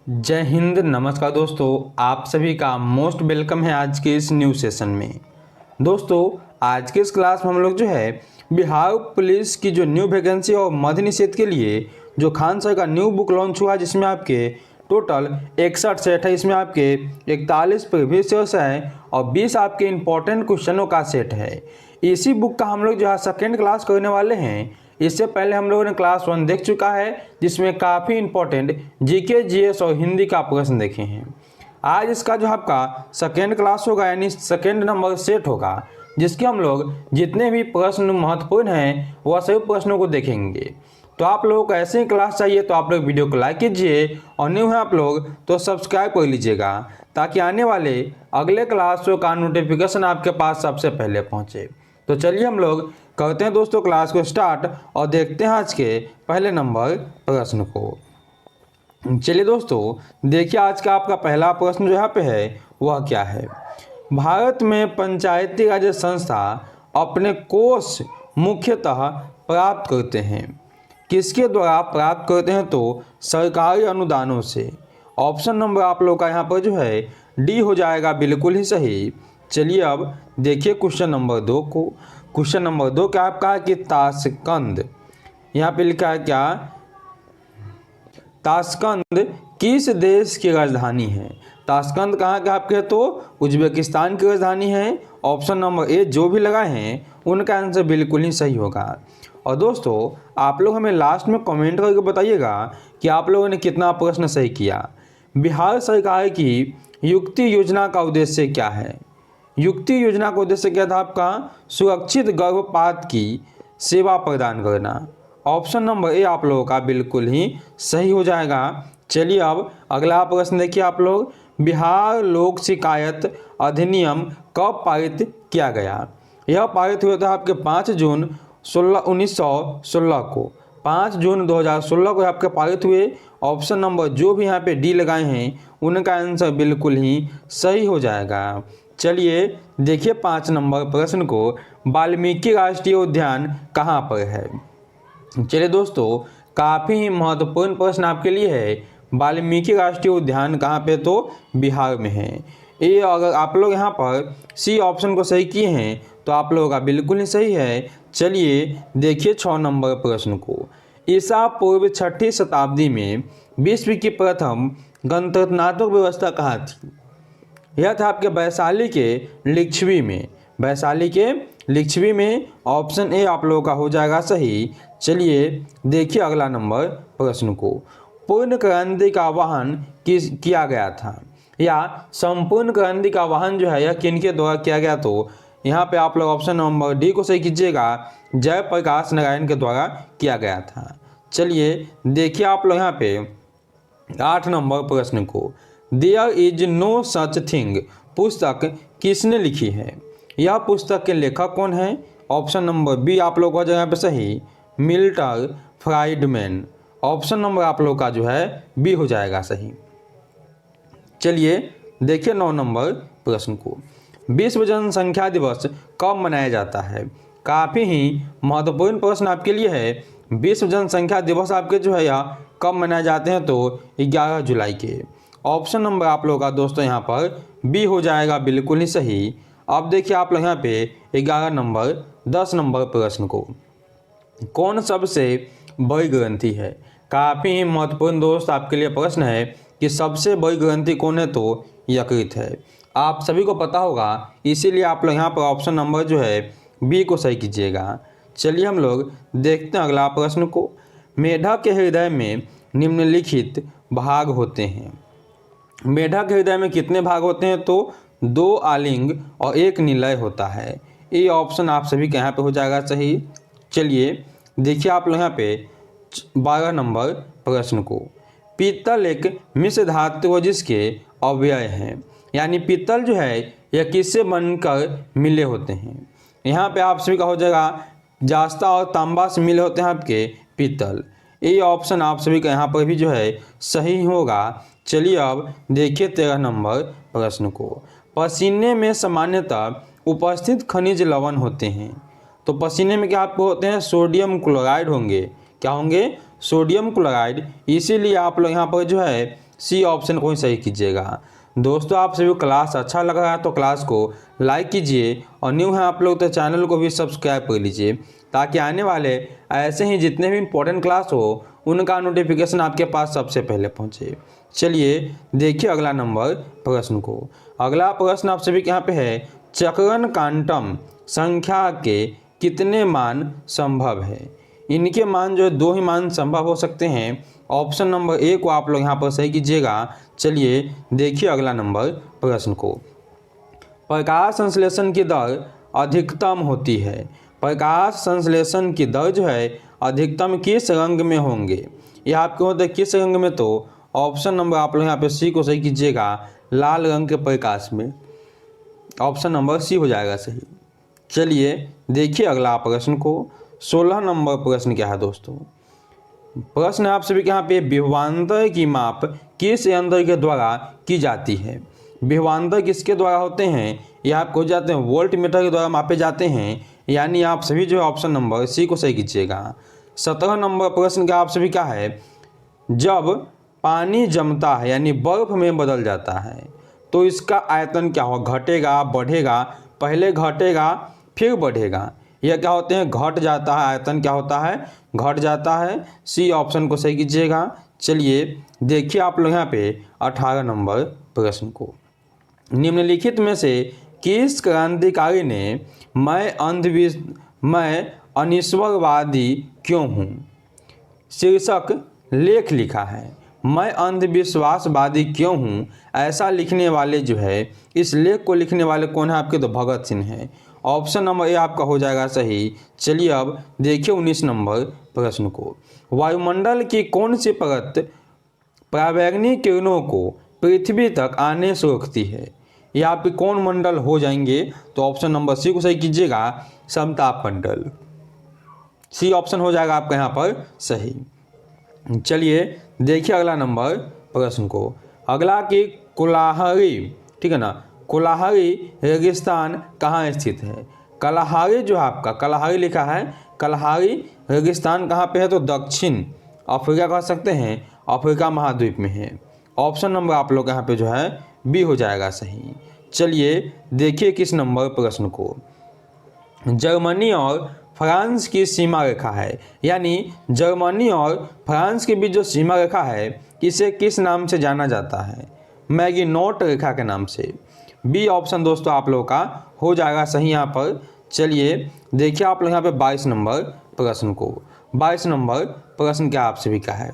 जय हिंद, नमस्कार दोस्तों। आप सभी का मोस्ट वेलकम है आज के इस न्यू सेशन में। दोस्तों, आज के इस क्लास में हम लोग जो है बिहार पुलिस की जो न्यू वैकेंसी और मद्य निषेध के लिए जो खान सर का न्यू बुक लॉन्च हुआ, जिसमें आपके टोटल 61 सेट है। इसमें आपके 41 प्रीवियस ईयर्स है और 20 आपके इंपॉर्टेंट क्वेश्चनों का सेट है। इसी बुक का हम लोग जो है सेकेंड क्लास करने वाले हैं। इससे पहले हम लोगों ने क्लास 1 देख चुका है, जिसमें काफ़ी इंपॉर्टेंट जीके, जीएस और हिंदी का प्रश्न देखे हैं। आज इसका जो आपका सेकेंड क्लास होगा, यानी सेकेंड नंबर सेट होगा, जिसके हम लोग जितने भी प्रश्न महत्वपूर्ण हैं वह सभी प्रश्नों को देखेंगे। तो आप लोगों को ऐसे ही क्लास चाहिए तो आप लोग वीडियो को लाइक कीजिए और न्यू है आप लोग तो सब्सक्राइब कर लीजिएगा, ताकि आने वाले अगले क्लासों का नोटिफिकेशन आपके पास सबसे पहले पहुँचे। तो चलिए हम लोग करते हैं दोस्तों क्लास को स्टार्ट और देखते हैं आज के पहले नंबर प्रश्न को। चलिए दोस्तों, देखिए आज का आपका पहला प्रश्न जो यहाँ पे है वह क्या है। भारत में पंचायती राज संस्था अपने कोष मुख्यतः प्राप्त करते हैं, किसके द्वारा प्राप्त करते हैं? तो सरकारी अनुदानों से। ऑप्शन नंबर आप लोग का यहाँ पर जो है डी हो जाएगा, बिल्कुल ही सही। चलिए अब देखिए क्वेश्चन नंबर 2 को। क्वेश्चन नंबर 2 क्या आपका है कि ताशकंद, यहाँ पे लिखा है क्या, ताशकंद किस देश की राजधानी है? ताशकंद कहाँ का आपके, तो उज्बेकिस्तान की राजधानी है। ऑप्शन नंबर ए जो भी लगाए हैं उनका आंसर बिल्कुल ही सही होगा। और दोस्तों, आप लोग हमें लास्ट में कमेंट करके बताइएगा कि आप लोगों ने कितना प्रश्न सही किया। बिहार सरकार की युक्ति योजना का उद्देश्य क्या है? युक्ति योजना का उद्देश्य क्या था आपका? सुरक्षित गर्भपात की सेवा प्रदान करना। ऑप्शन नंबर ए आप लोगों का बिल्कुल ही सही हो जाएगा। चलिए अब अगला प्रश्न देखिए आप लोग। बिहार लोक शिकायत अधिनियम कब पारित किया गया? यह पारित हुआ था आपके 5 जून 1916 को। 5 जून 2016 को आपके पारित हुए। ऑप्शन नंबर जो भी यहाँ पे डी लगाए हैं उनका आंसर बिल्कुल ही सही हो जाएगा। चलिए देखिए 5 नंबर प्रश्न को। वाल्मीकि राष्ट्रीय उद्यान कहाँ पर है? चलिए दोस्तों, काफ़ी ही महत्वपूर्ण प्रश्न आपके लिए है। वाल्मीकि राष्ट्रीय उद्यान कहाँ पे, तो बिहार में है। ये अगर आप लोग यहाँ पर सी ऑप्शन को सही किए हैं तो आप लोगों का बिल्कुल ही सही है। चलिए देखिए 6 नंबर प्रश्न को। ईसा पूर्व 6वीं शताब्दी में विश्व की प्रथम गणतंत्रात्मक व्यवस्था कहाँ थी? यह था आपके वैशाली के लिच्छवी में। वैशाली के लिच्छवी में। ऑप्शन ए आप लोगों का हो जाएगा सही। चलिए देखिए अगला नंबर प्रश्न को। पूर्ण क्रांति का आह्वान किया गया था, या संपूर्ण क्रांति का आह्वान जो है यह किनके द्वारा किया गया? तो यहाँ पे आप लोग ऑप्शन नंबर डी को सही कीजिएगा, जयप्रकाश नारायण के द्वारा किया गया था। चलिए देखिए आप लोग यहाँ पे 8 नंबर प्रश्न को। There is no such thing पुस्तक किसने लिखी है? यह पुस्तक के लेखक कौन है? ऑप्शन नंबर बी आप लोग का जगह पे सही, मिल्टन फ्राइडमैन। ऑप्शन नंबर आप लोग का जो है बी हो जाएगा सही। चलिए देखिए 9 नंबर प्रश्न को। विश्व जनसंख्या दिवस कब मनाया जाता है? काफ़ी ही महत्वपूर्ण प्रश्न आपके लिए है। विश्व जनसंख्या दिवस आपके जो है यह कब मनाए जाते हैं? तो 11 जुलाई के। ऑप्शन नंबर आप लोग का दोस्तों यहाँ पर बी हो जाएगा, बिल्कुल ही सही। अब देखिए आप लोग यहाँ पे 11 नंबर 10 नंबर प्रश्न को। कौन सबसे बड़ी ग्रंथि है? काफ़ी ही महत्वपूर्ण दोस्त आपके लिए प्रश्न है कि सबसे बड़ी ग्रंथि कौन है? तो यकृत है। आप सभी को पता होगा, इसीलिए आप लोग यहाँ पर ऑप्शन नंबर जो है बी को सही कीजिएगा। चलिए हम लोग देखते हैं अगला प्रश्न को। मेढक के हृदय में निम्नलिखित भाग होते हैं। मेढक के हृदय में कितने भाग होते हैं? तो 2 आलिंग और 1 निलय होता है। ये ऑप्शन आप सभी के यहाँ पे हो जाएगा सही। चलिए देखिए आप लोग यहाँ पे 12 नंबर प्रश्न को। पीतल एक मिश्र धातु है जिसके अवयव हैं, यानी पीतल जो है यह किससे बनकर मिले होते हैं? यहाँ पे आप सभी का हो जाएगा जास्ता और तांबा से मिले होते हैं आपके पीतल। ये ऑप्शन आप सभी का यहाँ पर भी जो है सही होगा। चलिए अब देखिए 13 नंबर प्रश्न को। पसीने में सामान्यतः उपस्थित खनिज लवण होते हैं। तो पसीने में क्या आपको होते हैं? सोडियम क्लोराइड होंगे। क्या होंगे? Sodium chloride. इसीलिए आप लोग यहाँ पर जो है सी ऑप्शन को ही सही कीजिएगा। दोस्तों आप सभी को क्लास अच्छा लग रहा है तो क्लास को लाइक कीजिए और न्यू है आप लोग तो चैनल को भी सब्सक्राइब कर लीजिए, ताकि आने वाले ऐसे ही जितने भी इम्पोर्टेंट क्लास हो उनका नोटिफिकेशन आपके पास सबसे पहले पहुंचे। चलिए देखिए अगला नंबर प्रश्न को। अगला प्रश्न आप सभी के यहाँ पे है, चक्रण क्वांटम संख्या के कितने मान संभव है। इनके मान जो है 2 ही मान संभव हो सकते हैं। ऑप्शन नंबर ए को आप लोग यहाँ पर सही कीजिएगा। चलिए देखिए अगला नंबर प्रश्न को। प्रकाश संश्लेषण की दर अधिकतम होती है। प्रकाश संश्लेषण की दर जो है अधिकतम किस रंग में होंगे। यह आपके होते हैं किस रंग में, तो ऑप्शन नंबर आप लोग यहाँ पे सी को सही कीजिएगा, लाल रंग के प्रकाश में। ऑप्शन नंबर सी हो जाएगा सही। चलिए देखिए अगला प्रश्न को। 16 नंबर प्रश्न क्या है दोस्तों। प्रश्न आप सभी के यहाँ पे, विभवांतर की माप किस यंत्र के द्वारा की जाती है। विभवांतर किसके द्वारा होते हैं, ये आपको जाते हैं वोल्ट मीटर के द्वारा मापे जाते हैं। यानी आप सभी जो है ऑप्शन नंबर सी को सही कीजिएगा। 17 नंबर प्रश्न का आप सभी क्या है, जब पानी जमता है यानी बर्फ में बदल जाता है तो इसका आयतन क्या होगा, घटेगा बढ़ेगा, पहले घटेगा फिर बढ़ेगा। यह क्या होते हैं, घट जाता है, आयतन क्या होता है, घट जाता है। सी ऑप्शन को सही कीजिएगा। चलिए देखिए आप लोग यहाँ पे 18 नंबर प्रश्न को। निम्नलिखित में से किस क्रांतिकारी ने मैं अनिश्वरवादी क्यों हूँ शीर्षक लेख लिखा है। मैं अंधविश्वासवादी क्यों हूँ ऐसा लिखने वाले जो है, इस लेख को लिखने वाले कौन है आपके, तो भगत सिंह है। ऑप्शन नंबर ए आपका हो जाएगा सही। चलिए अब देखिए 19 नंबर प्रश्न को। वायुमंडल की कौन सी परत पराबैंगनी किरणों को पृथ्वी तक आने से रोकती है। यह आपके कौन मंडल हो जाएंगे, तो ऑप्शन नंबर सी को सही कीजिएगा, समताप मंडल। सी ऑप्शन हो जाएगा आपका यहाँ पर सही। चलिए देखिए अगला नंबर प्रश्न को। अगला की कुलाहरी, ठीक है ना, कुलाहरी रेगिस्तान कहाँ स्थित है। कलाहारी जो है आपका, कलाहारी लिखा है, कलाहारी रेगिस्तान कहाँ पे है, तो दक्षिण अफ्रीका कह सकते हैं, अफ्रीका महाद्वीप में है। ऑप्शन नंबर आप लोग यहाँ पे जो है बी हो जाएगा सही। चलिए देखिए किस नंबर प्रश्न को। जर्मनी और फ्रांस की सीमा रेखा है, यानी जर्मनी और फ्रांस के बीच जो सीमा रेखा है इसे किस नाम से जाना जाता है, मैगिनोट रेखा के नाम से। बी ऑप्शन दोस्तों आप लोगों का हो जाएगा सही यहाँ पर। चलिए देखिए आप लोग यहाँ पे 22 नंबर प्रश्न को। 22 नंबर प्रश्न क्या आपसे भी का है,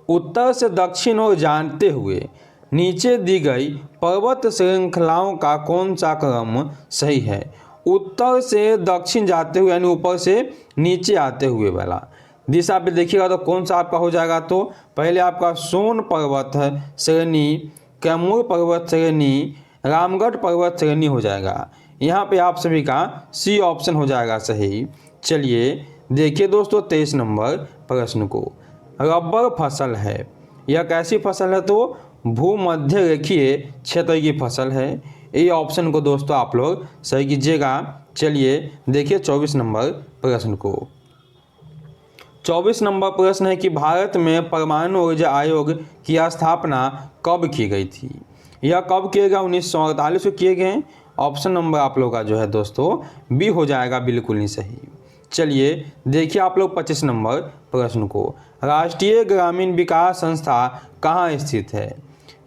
उत्तर से दक्षिण ओर जानते हुए नीचे दी गई पर्वत श्रृंखलाओं का कौन सा क्रम सही है। उत्तर से दक्षिण जाते हुए यानी ऊपर से नीचे आते हुए वाला दिशा पे देखिएगा तो कौन सा आपका हो जाएगा, तो पहले आपका सोन पर्वत श्रेणी, कैमूर पर्वत श्रेणी, रामगढ़ पर्वत श्रेणी हो जाएगा। यहाँ पे आप सभी का सी ऑप्शन हो जाएगा सही। चलिए देखिए दोस्तों 23 नंबर प्रश्न को। रबर फसल है, यह कैसी फसल है, तो भूमध्य रेखीय क्षेत्र की फसल है। ये ऑप्शन को दोस्तों आप लोग सही कीजिएगा। चलिए देखिए 24 नंबर प्रश्न को। 24 नंबर प्रश्न है कि भारत में परमाणु ऊर्जा आयोग की स्थापना कब की गई थी। यह कब किए गए, 1948 में किए गए। ऑप्शन नंबर आप लोग का जो है दोस्तों बी हो जाएगा बिल्कुल ही सही। चलिए देखिए आप लोग 25 नंबर प्रश्न को। राष्ट्रीय ग्रामीण विकास संस्था कहाँ स्थित है।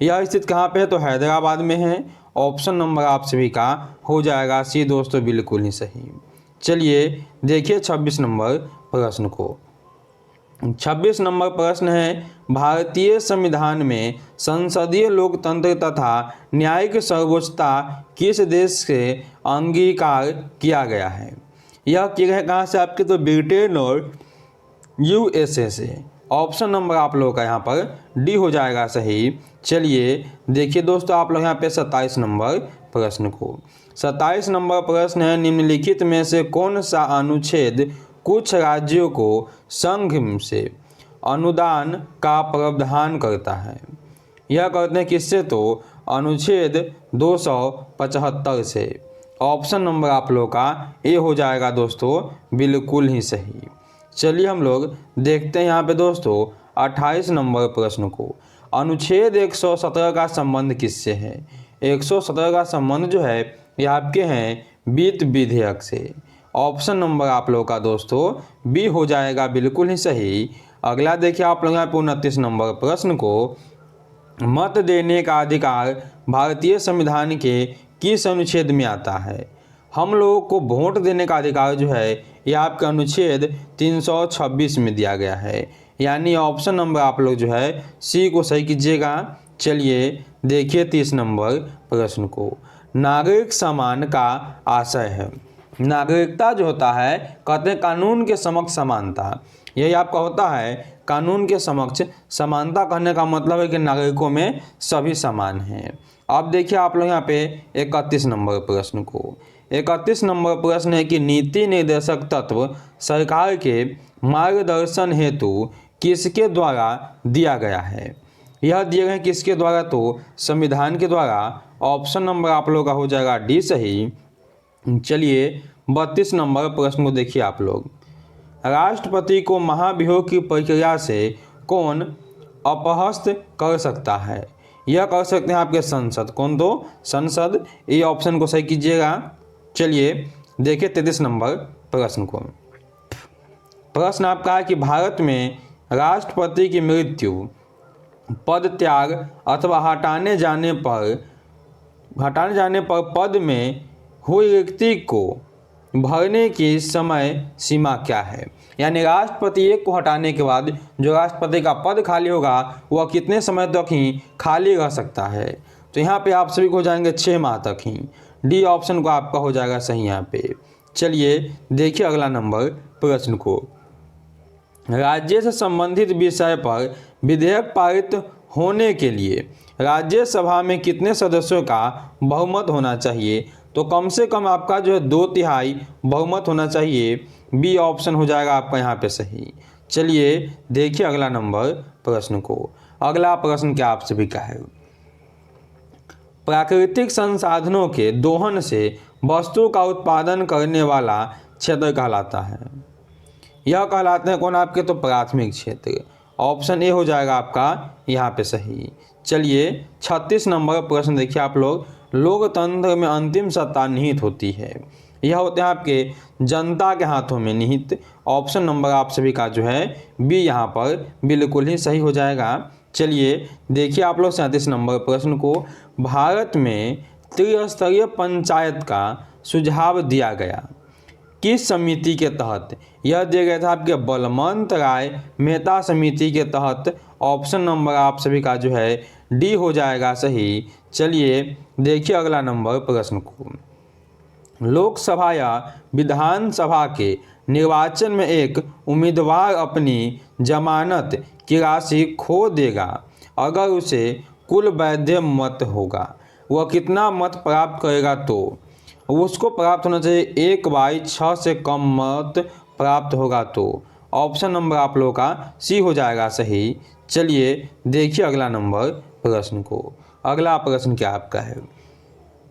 यह स्थित कहाँ पे है, तो हैदराबाद में है। ऑप्शन नंबर आप सभी का हो जाएगा सी दोस्तों बिल्कुल ही सही। चलिए देखिए 26 नंबर प्रश्न को। 26 नंबर प्रश्न है, भारतीय संविधान में संसदीय लोकतंत्र तथा न्यायिक सर्वोच्चता किस देश से अंगीकार किया गया है। यह किया है कहाँ से आपके, तो ब्रिटेन और यूएसए से। ऑप्शन नंबर आप लोगों का यहाँ पर डी हो जाएगा सही। चलिए देखिए दोस्तों आप लोग यहाँ पे 27 नंबर प्रश्न को। 27 नंबर प्रश्न है, निम्नलिखित में से कौन सा अनुच्छेद कुछ राज्यों को संघ से अनुदान का प्रावधान करता है। यह करते हैं किससे, तो अनुच्छेद 275 से। ऑप्शन नंबर आप लोगों का ए हो जाएगा दोस्तों बिल्कुल ही सही। चलिए हम लोग देखते हैं यहाँ पे दोस्तों 28 नंबर प्रश्न को। अनुच्छेद 117 का संबंध किससे है? 117 का संबंध जो है ये आपके हैं वित्त विधेयक से। ऑप्शन नंबर आप लोगों का दोस्तों बी हो जाएगा बिल्कुल ही सही। अगला देखिए आप लोग यहाँ पे 29 नंबर प्रश्न को, मत देने का अधिकार भारतीय संविधान के किस अनुच्छेद में आता है? हम लोगों को वोट देने का अधिकार जो है ये आपका अनुच्छेद 326 में दिया गया है, यानी ऑप्शन नंबर आप लोग जो है सी को सही कीजिएगा। चलिए देखिए 30 नंबर प्रश्न को, नागरिक सम्मान का आशय है। नागरिकता जो होता है कहते हैं कानून के समक्ष समानता, यही आपका होता है कानून के समक्ष समानता। कहने का मतलब है कि नागरिकों में सभी समान हैं। अब देखिए आप लोग यहाँ पे 31 नंबर प्रश्न को, 31 नंबर प्रश्न है कि नीति निर्देशक तत्व सरकार के मार्गदर्शन हेतु किसके द्वारा दिया गया है? यह दिए गए किसके द्वारा? तो संविधान के द्वारा। ऑप्शन नंबर आप लोग का हो जाएगा डी सही। चलिए 32 नंबर प्रश्न को देखिए आप लोग, राष्ट्रपति को महाभियोग की प्रक्रिया से कौन अपहस्त कर सकता है? यह कर सकते हैं आपके संसद। कौन? तो संसद। ये ऑप्शन को सही कीजिएगा। चलिए देखिए 33 नंबर प्रश्न को, प्रश्न आपका है कि भारत में राष्ट्रपति की मृत्यु, पद त्याग अथवा हटाने जाने पर पद में हुई रिक्ति को भरने की समय सीमा क्या है? यानी राष्ट्रपति एक को हटाने के बाद जो राष्ट्रपति का पद खाली होगा वह कितने समय तक ही खाली रह सकता है? तो यहाँ पे आप सभी को हो जाएंगे 6 माह तक ही। डी ऑप्शन को आपका हो जाएगा सही यहाँ पे। चलिए देखिए अगला नंबर प्रश्न को, राज्य से संबंधित विषय पर विधेयक पारित होने के लिए राज्यसभा में कितने सदस्यों का बहुमत होना चाहिए? तो कम से कम आपका जो है 2/3 बहुमत होना चाहिए। बी ऑप्शन हो जाएगा आपका यहाँ पे सही। चलिए देखिए अगला नंबर प्रश्न को, अगला प्रश्न क्या आप सभी का है, प्राकृतिक संसाधनों के दोहन से वस्तु का उत्पादन करने वाला क्षेत्र कहलाता है। यह कहलाते हैं कौन? आपके तो प्राथमिक क्षेत्र। ऑप्शन ए हो जाएगा आपका यहाँ पे सही। चलिए 36 नंबर प्रश्न देखिए आप लोग, लोकतंत्र में अंतिम सत्ता निहित होती है। यह होते हैं आपके जनता के हाथों में निहित। ऑप्शन नंबर आप सभी का जो है बी यहाँ पर बिल्कुल ही सही हो जाएगा। चलिए देखिए आप लोग 37 नंबर प्रश्न को, भारत में त्रिस्तरीय पंचायत का सुझाव दिया गया किस समिति के तहत? यह दिया गया था आपके बलवंत राय मेहता समिति के तहत। ऑप्शन नंबर आप सभी का जो है डी हो जाएगा सही। चलिए देखिए अगला नंबर प्रश्न को, लोकसभा या विधानसभा के निर्वाचन में एक उम्मीदवार अपनी जमानत की राशि खो देगा अगर उसे कुल वैध मत होगा, वह कितना मत प्राप्त करेगा? तो उसको प्राप्त होना चाहिए 1/6 से कम मत प्राप्त होगा। तो ऑप्शन नंबर आप लोगों का सी हो जाएगा सही। चलिए देखिए अगला नंबर प्रश्न को, अगला प्रश्न क्या आपका है,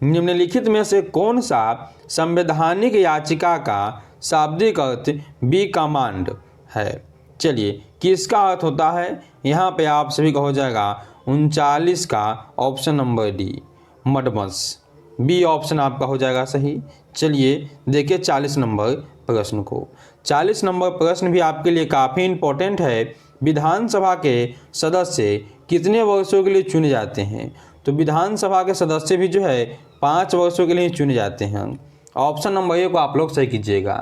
निम्नलिखित में से कौन सा संवैधानिक याचिका का शाब्दिक अर्थ बी कमांड है? चलिए किसका अर्थ होता है? यहाँ पे आप सभी का हो जाएगा 39 का ऑप्शन नंबर डी मडमस। बी ऑप्शन आपका हो जाएगा सही। चलिए देखिए 40 नंबर प्रश्न को, 40 नंबर प्रश्न भी आपके लिए काफ़ी इम्पोर्टेंट है। विधानसभा के सदस्य कितने वर्षों के लिए चुने जाते हैं? तो विधानसभा के सदस्य भी जो है 5 वर्षों के लिए चुने जाते हैं। ऑप्शन नंबर ए को आप लोग सही कीजिएगा।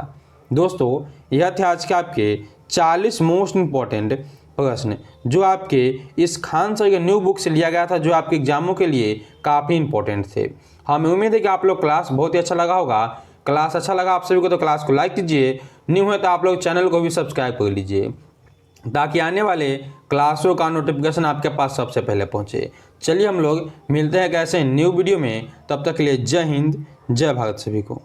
दोस्तों यह थे आज के आपके 40 मोस्ट इम्पॉर्टेंट प्रश्न जो आपके इस खान सर के न्यू बुक से लिया गया था, जो आपके एग्जामों के लिए काफ़ी इंपॉर्टेंट थे। हमें उम्मीद है कि आप लोग क्लास बहुत ही अच्छा लगा होगा। क्लास अच्छा लगा आप सभी को तो क्लास को लाइक कीजिए, न्यू है तो आप लोग चैनल को भी सब्सक्राइब कर लीजिए ताकि आने वाले क्लासों का नोटिफिकेशन आपके पास सबसे पहले पहुंचे। चलिए हम लोग मिलते हैं कैसे न्यू वीडियो में, तब तक के लिए जय हिंद जय भारत सभी को।